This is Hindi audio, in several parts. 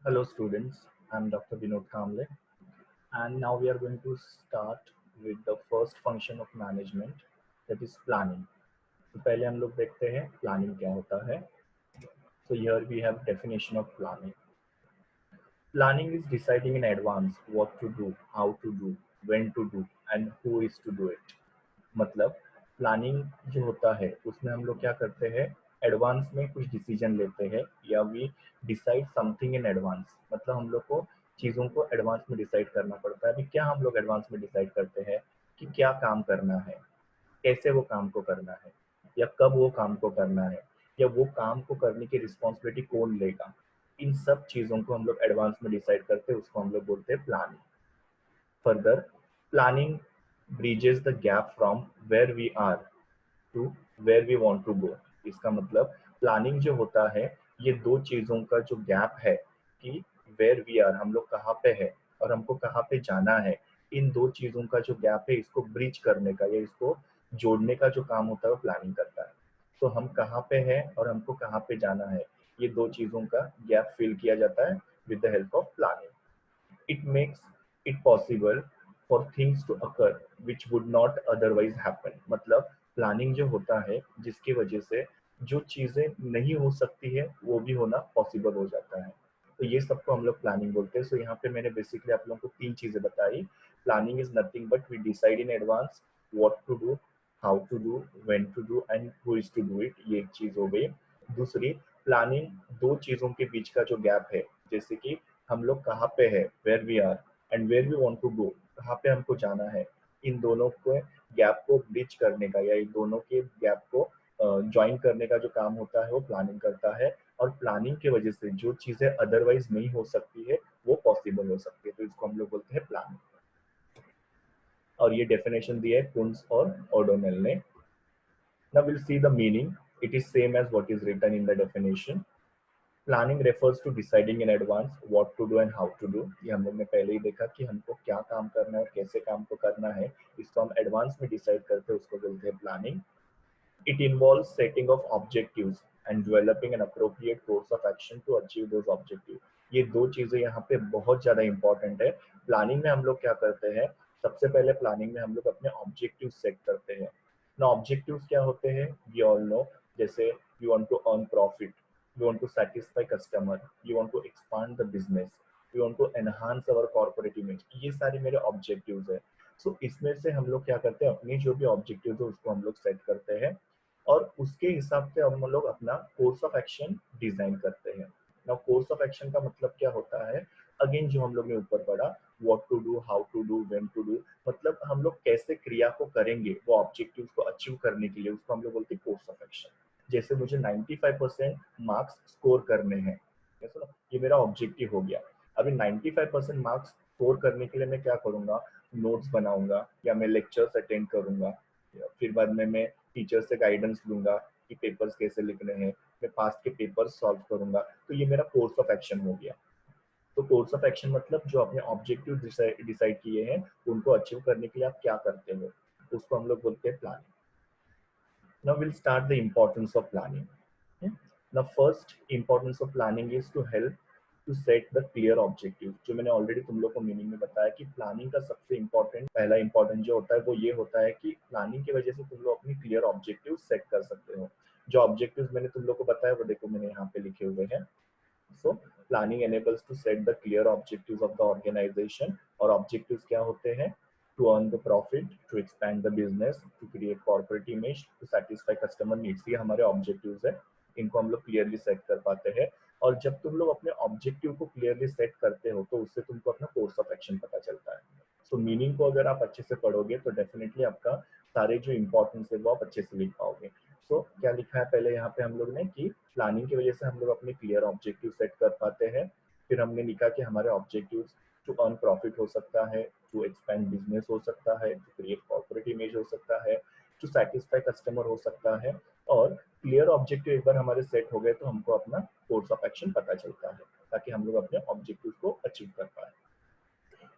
Hello students, I'm Dr. Vinod Kamble and now we are going to start with the first function of management that is planning. तो पहले हम लोग देखते हैं प्लानिंग क्या होता है. So here we have definition of planning. Planning is deciding in advance what to do, how to do, when to do and who is to do it. मतलब प्लानिंग जो होता है उसमें हम लोग क्या करते हैं, एडवांस में कुछ डिसीजन लेते हैं या we decide something in advance. मतलब हम लोग को चीज़ों को एडवांस में डिसाइड करना पड़ता है. अभी क्या हम लोग एडवांस में डिसाइड करते हैं कि क्या काम करना है, कैसे वो काम को करना है या कब वो काम को करना है या वो काम को करने की रिस्पॉन्सिबिलिटी कौन लेगा. इन सब चीज़ों को हम लोग एडवांस में डिसाइड करते हैं, उसको हम लोग बोलते हैं planning. Further planning bridges the gap from where we are to where we want to go. इसका मतलब प्लानिंग जो होता है ये दो चीज़ों का जो गैप है कि where we are हम लोग कहाँ पे है और हमको कहाँ पे जाना है, इन दो चीज़ों का जो गैप है इसको ब्रिज करने का या इसको जोड़ने का जो काम होता है वो प्लानिंग करता है. तो हम कहाँ पे हैं और हमको कहाँ पे जाना है, ये दो चीज़ों का गैप फिल किया जाता है with the help of planning. It makes it possible for things to occur which would not otherwise happen. मतलब प्लानिंग जो होता है जिसकी वजह से जो चीज़ें नहीं हो सकती है वो भी होना पॉसिबल हो जाता है. तो ये सबको हम लोग प्लानिंग बोलते हैं. सो यहाँ पे मैंने बेसिकली आप लोगों को तीन चीज़ें बताई. Planning is nothing but we decide in advance what to do, how to do, when to do and who is to do it. ये एक चीज़ हो गई. दूसरी, प्लानिंग दो चीज़ों के बीच का जो गैप है, जैसे कि हम लोग कहाँ पे है, where we are and where we want to go, कहाँ पे हमको जाना है, इन दोनों को गैप को ब्रिज करने का या इन दोनों के गैप को ज्वाइन करने का जो काम होता है वो प्लानिंग करता है. और प्लानिंग की वजह से जो चीजें अदरवाइज नहीं हो सकती है वो पॉसिबल हो सकती है. तो इसको हम लोग बोलते हैं प्लानिंग. और ये डेफिनेशन दिया है कुंस और ओडोनेल ने. Now will see the meaning. It is same as what is written in the definition. Planning refers to deciding in advance what to do and how to do. ये हम लोग ने पहले ही देखा कि हमको क्या काम करना है और कैसे काम को करना है, इसको हम एडवांस में डिसाइड करते हैं, उसको बोलते हैं planning. It involves setting of objectives and developing an appropriate course of action to achieve those objective. ये दो चीजें यहाँ पे बहुत ज्यादा इंपॉर्टेंट है. प्लानिंग में हम लोग क्या करते हैं, सबसे पहले प्लानिंग में हम लोग अपने ऑब्जेक्टिव सेट करते हैं ना. ऑब्जेक्टिव्स क्या होते हैं वी ऑल नो. जैसे you want to earn profit, you want to satisfy customer, you want to expand the business, you want to enhance our corporate image. ये सारे मेरे ऑब्जेक्टिव्स है. सो इसमें से हम लोग क्या करते हैं, अपनी जो भी ऑब्जेक्टिव है उसको हम लोग सेट करते हैं और उसके हिसाब से हम लोग अपना कोर्स ऑफ एक्शन डिजाइन करते हैं. नाउ कोर्स ऑफ एक्शन का मतलब क्या होता है, अगेन जो हम लोग ने ऊपर पढ़ा, what to do, how to do, when to do. मतलब हम लोग कैसे क्रिया को करेंगे वो ऑब्जेक्टिव्स को अचीव करने के लिए, उसको हम लोग बोलते हैं कोर्स ऑफ एक्शन. जैसे मुझे 95% मार्क्स स्कोर करने हैं, ऐसा ना, ये मेरा ऑब्जेक्टिव हो गया. अभी 95% मार्क्स स्कोर करने के लिए मैं क्या करूंगा, नोट्स बनाऊंगा या मैं लेक्चर्स अटेंड करूंगा, फिर बाद में मैं टीचर से गाइडेंस लूंगा कि पेपर्स कैसे लिखने हैं, मैं पास्ट के पेपर्स सॉल्व करूंगा. तो ये मेरा कोर्स ऑफ एक्शन हो गया. तो कोर्स ऑफ एक्शन मतलब जो अपने ऑब्जेक्टिव डिसाइड किए हैं उनको अचीव करने के लिए आप क्या करते हो, उसको हम लोग बोलते हैं planning. Now we'll start the importance of planning. Okay? Now first importance of planning is to help to set the clear objective. जो मैंने ऑलरेडी तुम लोग को मीनिंग में बताया कि प्लानिंग का सबसे इम्पोर्टेंट, पहला इम्पोर्टेंट जो होता है वो ये होता है कि प्लानिंग की वजह से तुम लोग अपनी क्लियर ऑब्जेक्टिव सेट कर सकते हो. जो ऑब्जेक्टिव्स मैंने तुम लोग को बताया वो देखो मैंने यहाँ पे लिखे हुए हैं. So planning enables to set the clear objectives of the organization. और objectives क्या होते हैं, to earn the profit, to expand the business, to create corporate image, to satisfy customer needs. ये हमारे objectives है, इनको हम लोग clearly set कर पाते हैं. और जब तुम लोग अपने objective को clearly set करते हो तो उससे तुमको अपना course of action पता चलता है. So meaning को अगर आप अच्छे से पढ़ोगे तो definitely आपका सारे जो importance है वो आप अच्छे से लिख पाओगे. सो क्या लिखा है पहले यहाँ पे हम लोग ने कि प्लानिंग की वजह से हम लोग अपने क्लियर ऑब्जेक्टिव सेट कर पाते हैं. फिर हमने लिखा कि हमारे ऑब्जेक्टिव्स टू अर्न प्रॉफिट हो सकता है, टू एक्सपेंड बिजनेस हो सकता है, टू क्रिएट कॉर्पोरेट इमेज हो सकता है, टू सेटिस्फाई कस्टमर हो सकता है. और क्लियर ऑब्जेक्टिव एक बार हमारे सेट हो गए तो हमको अपना कोर्स ऑफ एक्शन पता चलता है ताकि हम लोग अपने ऑब्जेक्टिव को अचीव कर पाए.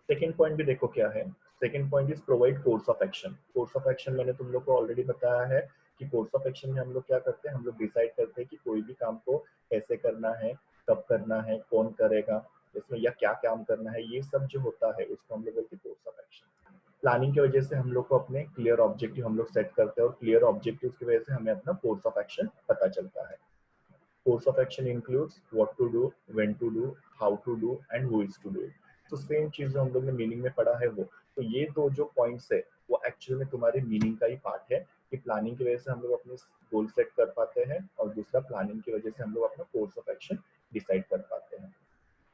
सेकेंड पॉइंट भी देखो क्या है. Second point is provide course of action. Course of action मैंने तुम लोग को ऑलरेडी बताया है कि कोर्स ऑफ एक्शन में हम लोग क्या करते हैं, हम लोग डिसाइड करते हैं कि कोई भी काम को कैसे करना है, कब करना है, कौन करेगा, इसमें या क्या काम करना है, ये सब जो होता है उसको हम लोग बोलते हैं कोर्स ऑफ एक्शन। प्लानिंग की वजह से हम लोग को अपने क्लियर ऑब्जेक्टिव हम लोग सेट करते हैं और क्लियर ऑब्जेक्टिव की वजह से हमें अपना कोर्स ऑफ एक्शन पता चलता है। Course of action includes what to do, when to do, how to do and who is to do it. तो सेम चीज जो हम लोग ने मीनिंग में पढ़ा है वो, तो ये दो जो पॉइंट्स है वो एक्चुअली में तुम्हारे मीनिंग का ही पार्ट है कि प्लानिंग की वजह से हम लोग अपने गोल सेट कर पाते हैं और दूसरा प्लानिंग की वजह से हम लोग अपना कोर्स ऑफ एक्शन डिसाइड कर पाते हैं।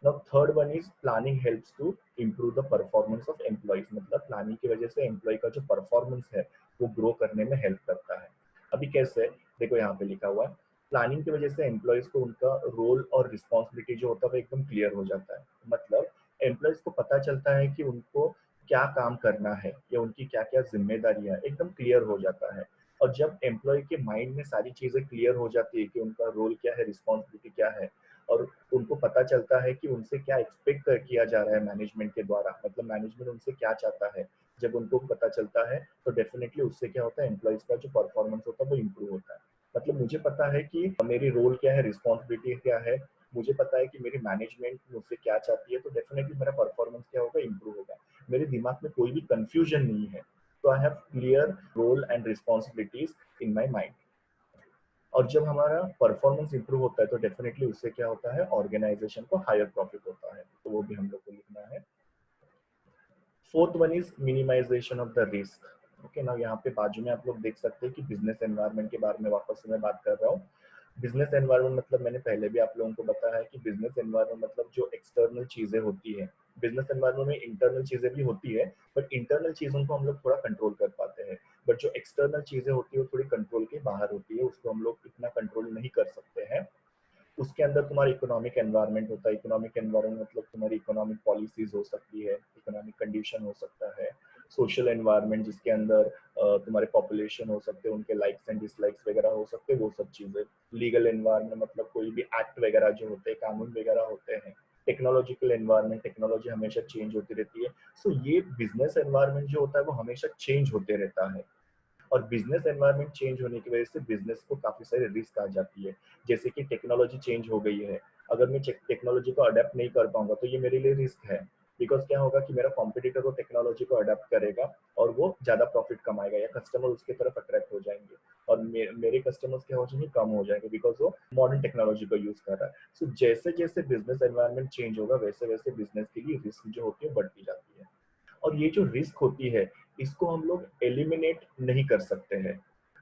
Now third one is planning helps to improve the performance of employees। मतलब प्लानिंग की वजह से एम्प्लॉय का जो परफॉर्मेंस है वो ग्रो करने में हेल्प करता है। अभी कैसे, देखो यहाँ पे लिखा हुआ है, प्लानिंग की वजह से एम्प्लॉयज को उनका रोल और रिस्पॉन्सिबिलिटी जो होता है वो एकदम क्लियर हो जाता है। मतलब एम्प्लॉयज को पता चलता है कि उनको क्या काम करना है या उनकी क्या क्या जिम्मेदारियां एकदम क्लियर हो जाता है। और जब एम्प्लॉय के माइंड में सारी चीजें क्लियर हो जाती है कि उनका रोल क्या है, रिस्पॉन्सिबिलिटी क्या है, और उनको पता चलता है कि उनसे क्या एक्सपेक्ट किया जा रहा है मैनेजमेंट के द्वारा, मतलब मैनेजमेंट उनसे क्या चाहता है, जब उनको पता चलता है तो डेफिनेटली उससे क्या होता है, एम्प्लॉयज का जो परफॉर्मेंस होता है वो इम्प्रूव होता है। मतलब मुझे पता है कि मेरी रोल क्या है, रिस्पॉन्सिबिलिटी क्या है, मुझे पता है कि मेरी मैनेजमेंट मुझसे क्या चाहती है, तो डेफिनेटली मेरा परफॉर्मेंस क्या होगा, इम्प्रूव होगा। मेरे दिमाग में कोई भी कंफ्यूजन नहीं है, तो I have clear role and responsibilities in my mind. और जब हमारा परफॉर्मेंस इंप्रूव होता है तो डेफिनेटली उससे क्या होता है, ऑर्गेनाइजेशन को हायर प्रॉफिट होता है, तो वो भी हम लोग को लिखना है। Fourth one is minimization of the risk. Okay ना, यहाँ पे बाजू में आप लोग देख सकते हैं कि बिजनेस एनवायरनमेंट के बारे में वापस से मैं बात कर रहा हूँ। बिजनेस एनवायरनमेंट मतलब मैंने पहले भी आप लोगों को बताया है कि बिजनेस एनवायरनमेंट मतलब जो एक्सटर्नल चीजें होती है, बिजनेस एनवायरनमेंट में इंटरनल चीजें भी होती है, बट इंटरनल चीजों को हम लोग थोड़ा कंट्रोल कर पाते हैं, बट जो एक्सटर्नल चीजें होती है वो थोड़ी कंट्रोल के बाहर होती है, उसको हम लोग इतना कंट्रोल नहीं कर सकते हैं। उसके अंदर तुम्हारा इकोनॉमिक एनवायरनमेंट होता है। इकोनॉमिक एनवायरनमेंट मतलब तुम्हारी इकोनॉमिक पॉलिसीज हो सकती है, इकोनॉमिक कंडीशन हो सकता है। सोशल एनवायरनमेंट जिसके अंदर तुम्हारे पॉपुलेशन हो सकते हैं, उनके लाइक्स एंड डिसलाइक्स वगैरह हो सकते हैं, वो सब चीजें। लीगल एनवायरनमेंट मतलब कोई भी एक्ट वगैरह जो होते हैं, कानून वगैरह होते हैं। टेक्नोलॉजिकल एनवायरनमेंट, टेक्नोलॉजी हमेशा चेंज होती रहती है। सो ये बिजनेस एनवायरनमेंट जो होता है वो हमेशा चेंज होते रहता है, और बिजनेस एनवायरनमेंट चेंज होने की वजह से बिजनेस को काफी सारे रिस्क आ जाती है। जैसे कि टेक्नोलॉजी चेंज हो गई है, अगर मैं टेक्नोलॉजी को अडेप्ट नहीं कर पाऊंगा तो ये मेरे लिए रिस्क है। बिकॉज क्या होगा कि मेरा कॉम्पिटिटर वो टेक्नोलॉजी को अडेप्ट करेगा और वो ज्यादा प्रॉफिट कमाएगा या कस्टमर उसके तरफ अट्रैक्ट हो जाएंगे, और मेरे कस्टमर्स क्या हो जाएंगे, कम हो जाएंगे, बिकॉज वो मॉडर्न टेक्नोलॉजी का यूज कर रहा है। सो जैसे जैसे बिजनेस एनवायरनमेंट चेंज होगा वैसे वैसे बिजनेस के लिए रिस्क जो होती है बढ़ती जाती है। और ये जो रिस्क होती है इसको हम लोग एलिमिनेट नहीं कर सकते हैं।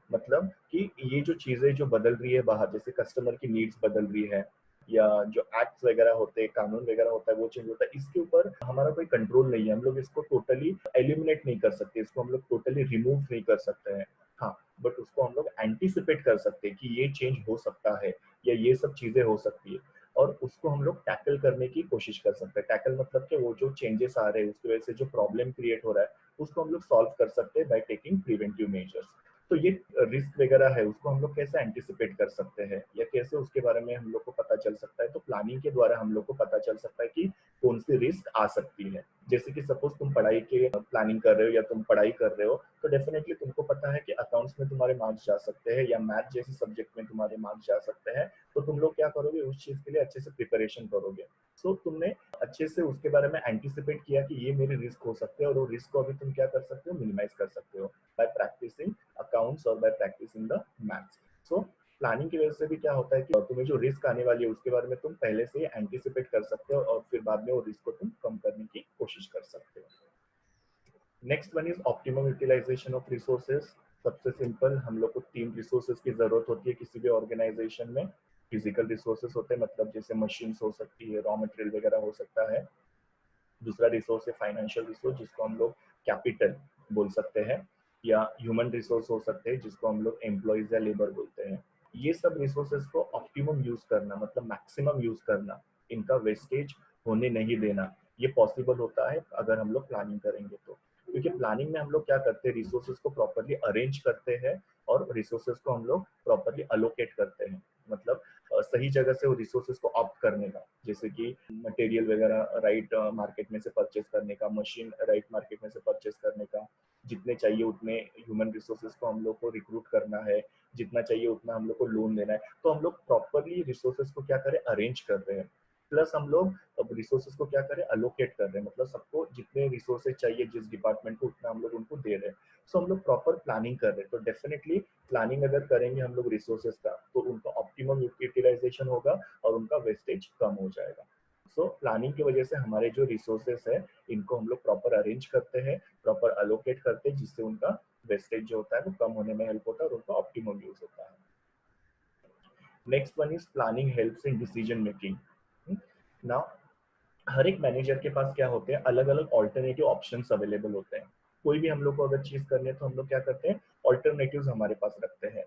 मतलब कि ये जो चीजें जो बदल रही है बाहर, जैसे कस्टमर की नीड्स बदल रही है या जो एक्ट्स वगैरह होते हैं, कानून वगैरह होता है वो चेंज होता है, इसके ऊपर हमारा कोई कंट्रोल नहीं है। हम लोग इसको टोटली एलिमिनेट नहीं कर सकते, इसको हम लोग टोटली रिमूव नहीं कर सकते हैं। हाँ, बट उसको हम लोग एंटीसिपेट कर सकते हैं कि ये चेंज हो सकता है या ये सब चीजें हो सकती है, और उसको हम लोग टैकल करने की कोशिश कर सकते हैं। टैकल मतलब कि वो जो चेंजेस आ रहे हैं उसकी वजह से जो प्रॉब्लम क्रिएट हो रहा है उसको हम लोग सॉल्व कर सकते हैं बाय टेकिंग प्रिवेंटिव मेजर्स। तो ये रिस्क वगैरह है उसको हम लोग कैसे एंटिसिपेट कर सकते हैं या कैसे उसके बारे में हम लोग को पता चल सकता है, तो प्लानिंग के द्वारा हम लोग को पता चल सकता है कि कौन सी रिस्क आ सकती है। जैसे कि सपोज तुम पढ़ाई के प्लानिंग कर रहे हो या तुम पढ़ाई कर रहे हो, तो डेफिनेटली तुमको पता है कि अकाउंट्स में तुम्हारे मार्क्स जा सकते हैं या मैथ जैसे सब्जेक्ट में तुम्हारे मार्क्स जा सकते हैं, तो तुम लोग क्या करोगे, उस चीज के लिए अच्छे से प्रिपरेशन करोगे। सो तुमने अच्छे से उसके बारे में एंटिसिपेट किया कि ये मेरे रिस्क हो सकते हैं, और वो रिस्क को अभी तुम क्या कर सकते हो, मिनिमाइज कर सकते हो बाय प्रैक्टिसिंग अकाउंट्स और by practicing the maths. So planning की वजह से भी क्या होता है कि तुम्हें जो रिस्क आने वाली है उसके बारे में तुम पहले से ही एंटिसिपेट कर सकते हो और फिर बाद में वो रिस्क को तुम कम करने की कोशिश कर सकते हो। Next one is optimum utilization of resources. सबसे सिंपल, हम लोग को तीन रिसोर्सेज की जरूरत होती है किसी भी ऑर्गेनाइजेशन में। फिजिकल रिसोर्सेज होते हैं, मतलब जैसे मशीन्स हो सकती है, रॉ मटेरियल वगैरह हो सकता है। दूसरा रिसोर्स है फाइनेंशियल रिसोर्स जिसको हम लोग कैपिटल बोल सकते हैं, या ह्यूमन रिसोर्स हो सकते हैं जिसको हम लोग एम्प्लॉयज या लेबर बोलते हैं। ये सब रिसोर्सेज को ऑप्टिमम यूज करना मतलब मैक्सिमम यूज करना, इनका वेस्टेज होने नहीं देना, ये पॉसिबल होता है अगर हम लोग प्लानिंग करेंगे तो। क्योंकि प्लानिंग में हम लोग क्या करते हैं, रिसोर्सेज को प्रॉपरली अरेंज करते हैं और रिसोर्सेज को हम लोग प्रॉपरली अलोकेट करते हैं। मतलब सही जगह से वो रिसोर्सेज को ऑप्ट करने का, जैसे कि मटेरियल वगैरह राइट मार्केट में से परचेस करने का, मशीन राइट मार्केट में से परचेस करने का, जितने चाहिए उतने ह्यूमन रिसोर्सेज को हम लोग को रिक्रूट करना है, जितना चाहिए उतना हम लोग को लोन देना है, तो हम लोग प्रॉपरली रिसोर्सेज को क्या करें, अरेंज कर रहे हैं। प्लस हम लोग अब रिसोर्सेज को क्या करें, अलोकेट कर रहे हैं, मतलब सबको जितने रिसोर्सेज चाहिए जिस डिपार्टमेंट को उतना हम लोग उनको दे रहे हैं। सो हम लोग प्रॉपर प्लानिंग कर रहे हैं, तो डेफिनेटली प्लानिंग अगर करेंगे हम लोग रिसोर्सेज का तो उनका ऑप्टिमम यूटिलाइजेशन होगा और उनका वेस्टेज कम हो जाएगा। सो प्लानिंग की वजह से हमारे जो रिसोर्सेस है इनको हम लोग प्रॉपर अरेंज करते हैं, प्रॉपर अलोकेट करते हैं, जिससे उनका वेस्टेज जो होता है वो कम होने में हेल्प होता है और उनका ऑप्टिमम यूज होता है। Next one is planning helps in decision making. Now हर एक मैनेजर के पास क्या होते हैं, अलग अलग ऑल्टरनेटिव ऑप्शंस अवेलेबल होते हैं। कोई भी हम लोग को अगर चीज करनी है तो हम लोग क्या करते हैं, ऑल्टरनेटिव्स हमारे पास रखते हैं।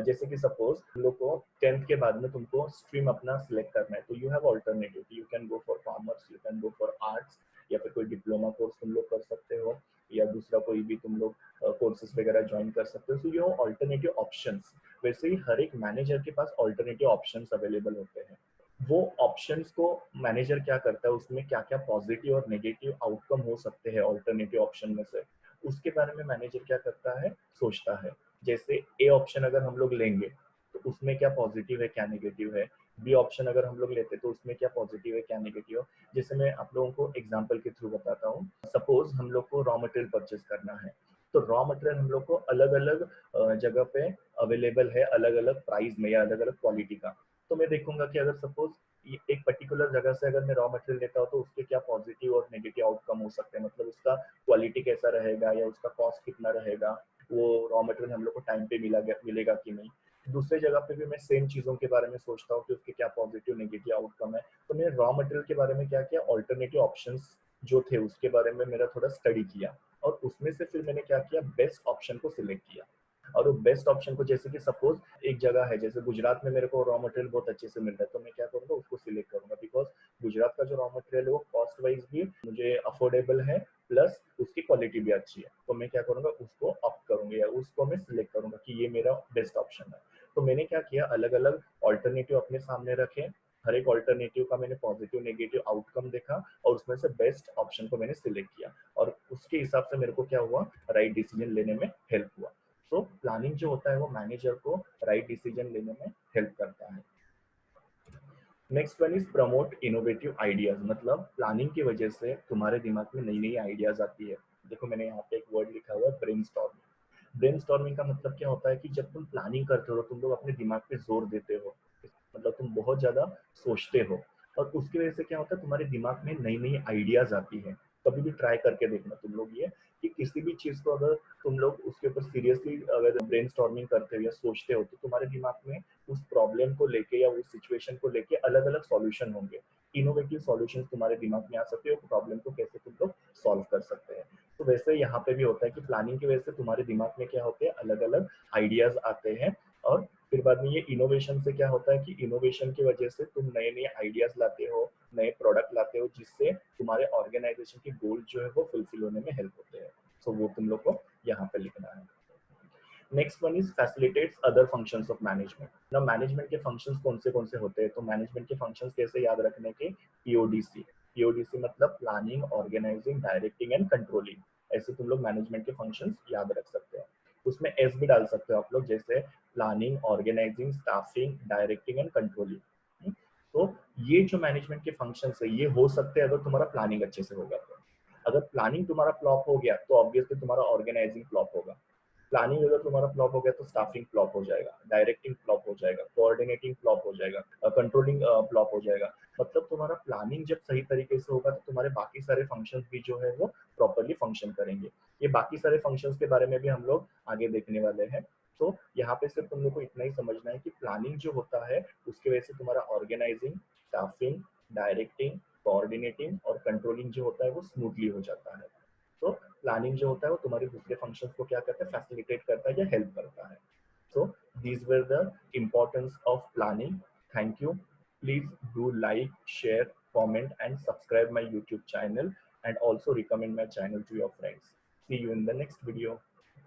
जैसे कि सपोज हम लोग को 10th के बाद में तुमको स्ट्रीम अपना सिलेक्ट करना है, तो you have alternative, you can go for commerce, you can go for arts, या फिर कोई डिप्लोमा कोर्स तुम लोग कर सकते हो, या दूसरा कोई भी तुम लोग कोर्सेज वगैरह ज्वाइन कर सकते हो। सो ये ऑल्टरनेटिव ऑप्शंस, वैसे ही हर एक मैनेजर के पास ऑल्टरनेटिव ऑप्शंस अवेलेबल होते हैं। वो ऑप्शंस को मैनेजर क्या करता है, उसमें क्या क्या पॉजिटिव और नेगेटिव आउटकम हो सकते हैं ऑल्टरनेटिव ऑप्शन में से, उसके बारे में मैनेजर क्या करता है, सोचता है। जैसे ए ऑप्शन अगर हम लोग लेंगे तो उसमें क्या पॉजिटिव है क्या नेगेटिव है, बी ऑप्शन अगर हम लोग लेते तो उसमें क्या पॉजिटिव है क्या नेगेटिव है। जैसे मैं आप लोगों को एग्जाम्पल के थ्रू बताता हूँ। सपोज हम लोग को रॉ मटेरियल परचेज करना है, तो रॉ मटेरियल हम लोग को अलग अलग जगह पे अवेलेबल है, अलग अलग प्राइस में या अलग अलग क्वालिटी का। तो मैं देखूंगा कि अगर सपोज एक पर्टिकुलर जगह से अगर मैं रॉ मटेरियल लेता हूँ तो उसके क्या पॉजिटिव और नेगेटिव आउटकम हो सकते हैं, मतलब उसका क्वालिटी कैसा रहेगा या उसका कॉस्ट कितना रहेगा, वो रॉ मटेरियल हम लोग को टाइम पे मिलेगा कि नहीं। दूसरी जगह पे भी मैं सेम चीजों के बारे में सोचता हूँ कि उसके क्या पॉजिटिव नेगेटिव आउटकम है। तो मैंने रॉ मटेरियल के बारे में क्या किया, ऑल्टरनेटिव ऑप्शंस जो थे उसके बारे में मेरा थोड़ा स्टडी किया, और उसमें से फिर मैंने क्या किया, बेस्ट ऑप्शन को सिलेक्ट किया। और वो बेस्ट ऑप्शन को, जैसे कि सपोज एक जगह है जैसे गुजरात में मेरे को रॉ मटेरियल बहुत अच्छे से मिल रहा है, तो मैं क्या करूंगा, उसको सिलेक्ट करूंगा, बिकॉज गुजरात का जो रॉ मटेरियल है वो कॉस्ट वाइज भी मुझे अफोर्डेबल है, प्लस उसकी क्वालिटी भी अच्छी है। तो मैं क्या करूंगा, उसको ऑप्ट करूंगा या उसको मैं सिलेक्ट करूंगा कि ये मेरा बेस्ट ऑप्शन है। तो मैंने क्या किया, अलग अलग ऑल्टरनेटिव अपने सामने रखे, हर एक ऑल्टरनेटिव का मैंने पॉजिटिव नेगेटिव आउटकम देखा और उसमें से बेस्ट ऑप्शन को मैंने सिलेक्ट किया, और उसके हिसाब से मेरे को क्या हुआ, राइट डिसीजन लेने में हेल्प हुआ। तो प्लानिंग जो होता है वो मैनेजर को राइट डिसीजन लेने में हेल्प करता है। Next one is promote innovative ideas, मतलब प्लानिंग की वजह से तुम्हारे दिमाग में नई नई आइडियाज आती है। देखो मैंने यहाँ पे एक वर्ड लिखा हुआ है, ब्रेनस्टॉर्मिंग। ब्रेनस्टॉर्मिंग का मतलब क्या होता है कि जब तुम प्लानिंग करते हो तुम लोग अपने दिमाग पे जोर देते हो, मतलब तुम बहुत ज्यादा सोचते हो, और उसकी वजह से क्या होता है, तुम्हारे दिमाग में नई नई आइडियाज आती है। कभी भी ट्राई करके देखना तुम लोग ये, कि किसी भी चीज को अगर तुम लोग उसके ऊपर सीरियसली अगर ब्रेनस्टॉर्मिंग करते हो या सोचते हो तो तुम्हारे दिमाग में उस प्रॉब्लम को लेके या उस सिचुएशन को लेके अलग अलग सॉल्यूशन होंगे, इनोवेटिव सॉल्यूशन तुम्हारे दिमाग में आ सकते हो, प्रॉब्लम को कैसे तुम लोग सॉल्व कर सकते हैं। तो वैसे यहाँ पे भी होता है कि प्लानिंग की वजह से तुम्हारे दिमाग में क्या होते हैं, अलग अलग आइडियाज आते हैं, और फिर बाद में ये इनोवेशन से क्या होता है कि इनोवेशन की वजह से तुम नए नए आइडियाज लाते हो, नए प्रोडक्ट लाते हो, जिससे तुम्हारे ऑर्गेनाइजेशन के गोल जो है वो फुलफिल होने में हेल्प होते हैं। सो वो तुम लोग को यहाँ पे लिखना है। Next one is facilitates other functions of management. ना मैनेजमेंट के फंक्शंस कौन से होते हैं, तो मैनेजमेंट के फंक्शंस कैसे याद रखने के, पीओडीसी। पीओडीसी मतलब planning, organizing, directing and controlling. ऐसे तुम लोग मैनेजमेंट के फंक्शंस याद रख सकते हो। उसमें एस भी डाल सकते हो आप लोग, जैसे planning, organizing, staffing, directing and controlling. तो ये जो मैनेजमेंट के फंक्शंस है ये हो सकते हैं अगर तुम्हारा प्लानिंग अच्छे से होगा तो। अगर प्लानिंग तुम्हारा फ्लॉप हो गया तो ऑब्वियसली तुम्हारा ऑर्गेनाइजिंग फ्लॉप होगा। प्लानिंग अगर तुम्हारा फ्लॉप हो गया तो स्टाफिंग फ्लॉप हो जाएगा, डायरेक्टिंग फ्लॉप हो जाएगा, कोऑर्डिनेटिंग फ्लॉप हो जाएगा, कंट्रोलिंग फ्लॉप हो जाएगा। मतलब तुम्हारा प्लानिंग जब सही तरीके से होगा तो तुम्हारे बाकी सारे फंक्शंस भी जो है वो प्रॉपरली फंक्शन करेंगे। ये बाकी सारे फंक्शंस के बारे में भी हम लोग आगे देखने वाले हैं। तो यहाँ पे सिर्फ तुम लोग को इतना ही समझना है कि प्लानिंग जो होता है उसकी वजह से तुम्हारा ऑर्गेनाइजिंग, स्टाफिंग, डायरेक्टिंग, कोऑर्डिनेटिंग और कंट्रोलिंग जो होता है वो स्मूथली हो जाता है। तो प्लानिंग जो होता है वो तुम्हारे दूसरे फंक्शंस को क्या करता है, फैसिलिटेट करता है या हेल्प करता है। So these were the importance of planning. Thank you. Please do like, share, comment and subscribe my YouTube channel, and also recommend my channel to your friends. See you in the next video.